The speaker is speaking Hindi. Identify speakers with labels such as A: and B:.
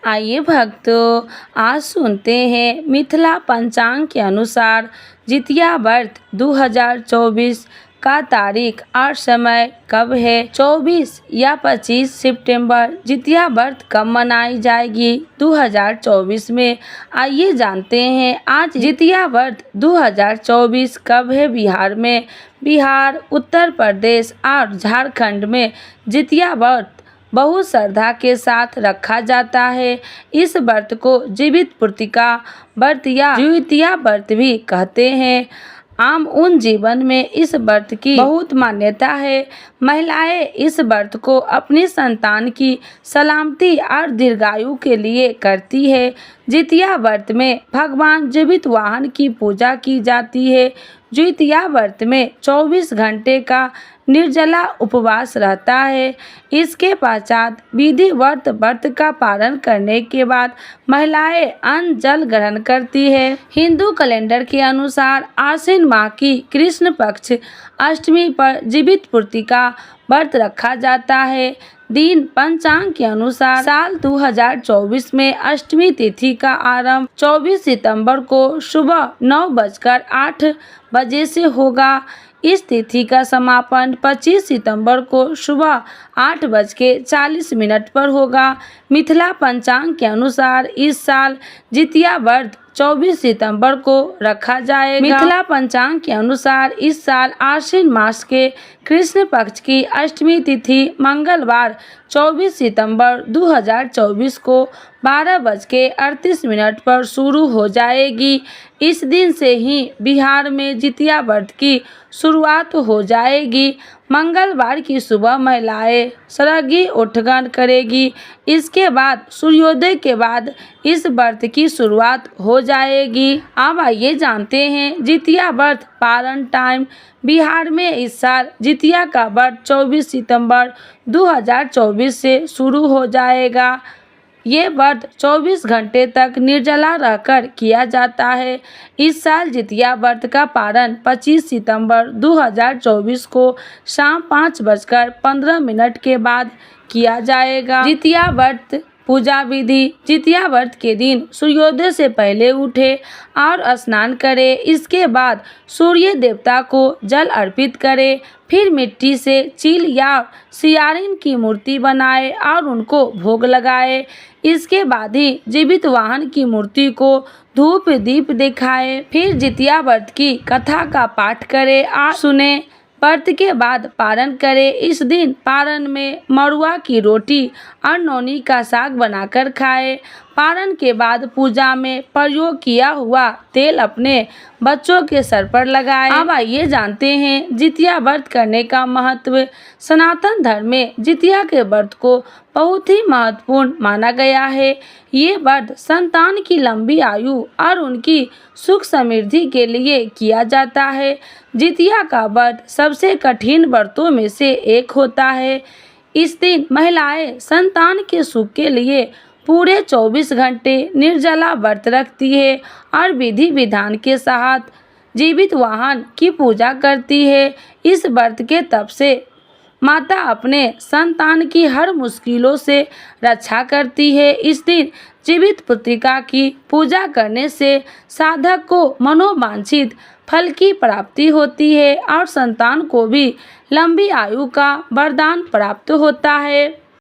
A: आइए भक्तों, आज सुनते हैं मिथिला पंचांग के अनुसार जितिया व्रत 2024 का तारीख और समय कब है। 24 या 25 सितंबर जितिया व्रत कब मनाई जाएगी 2024 में। आइए जानते हैं आज जितिया व्रत 2024 कब है बिहार में। बिहार, उत्तर प्रदेश और झारखंड में जितिया व्रत बहुत श्रद्धा के साथ रखा जाता है। इस व्रत को जीवित पुत्रिका व्रत या जितिया व्रत भी कहते हैं। आम उन जीवन में इस व्रत की बहुत मान्यता है। महिलाएं इस व्रत को अपनी संतान की सलामती और दीर्घायु के लिए करती है। जितिया व्रत में भगवान जीवित वाहन की पूजा की जाती है। जितिया व्रत में 24 घंटे का निर्जला उपवास रहता है। इसके पश्चात विधिवत व्रत का पालन करने के बाद महिलाएं अन्न जल ग्रहण करती है। हिंदू कैलेंडर के अनुसार आश्विन माह की कृष्ण पक्ष अष्टमी पर जीवित पुत्रिका व्रत रखा जाता है। दिन पंचांग के अनुसार साल 2024 में अष्टमी तिथि का आरंभ 24 सितंबर को सुबह 9:08 से होगा। इस तिथि का समापन 25 सितंबर को सुबह 8:40 पर होगा। मिथिला पंचांग के अनुसार इस साल जितिया व्रत 24 सितंबर को रखा जाएगा। मिथिला पंचांग के अनुसार इस साल आश्विन मास के कृष्ण पक्ष की अष्टमी तिथि मंगलवार 24 सितंबर 2024 को 12:38 पर शुरू हो जाएगी। इस दिन से ही बिहार में जितिया व्रत की शुरुआत हो जाएगी। मंगलवार की सुबह महिलाएं सरगी उठगन करेगी। इसके बाद सूर्योदय के बाद इस व्रत की शुरुआत हो जाएगी। अब आइए जानते हैं जितिया व्रत पालन टाइम। बिहार में इस साल जितिया का व्रत 24 सितंबर 2024 से शुरू हो जाएगा। ये व्रत 24 घंटे तक निर्जला रहकर किया जाता है। इस साल जितिया व्रत का पारण 25 सितंबर 2024 को शाम 5:15 के बाद किया जाएगा। जितिया व्रत पूजा विधि। जितिया व्रत के दिन सूर्योदय से पहले उठे और स्नान करें। इसके बाद सूर्य देवता को जल अर्पित करें। फिर मिट्टी से चील या सियारिन की मूर्ति बनाए और उनको भोग लगाए। इसके बाद ही जीवित वाहन की मूर्ति को धूप दीप दिखाए। फिर जितिया व्रत की कथा का पाठ करें और सुने। व्रत के बाद पारण करें। इस दिन पारण में मड़ुआ की रोटी और नौनी का साग बनाकर खाएं। पारण के बाद पूजा में प्रयोग किया हुआ तेल अपने बच्चों के सर पर लगाएं। अब आइए जानते हैं जितिया व्रत करने का महत्व। सनातन धर्म में जितिया के व्रत को बहुत ही महत्वपूर्ण माना गया है। ये व्रत संतान की लंबी आयु और उनकी सुख समृद्धि के लिए किया जाता है। जितिया का व्रत सबसे कठिन व्रतों में से एक होता है। इस दिन महिलाएं संतान के सुख के लिए पूरे 24 घंटे निर्जला व्रत रखती है और विधि विधान के साथ जीवित वाहन की पूजा करती है। इस व्रत के तप से माता अपने संतान की हर मुश्किलों से रक्षा करती है। इस दिन जीवित पुत्रिका की पूजा करने से साधक को मनोवांछित फल की प्राप्ति होती है और संतान को भी लंबी आयु का वरदान प्राप्त होता है।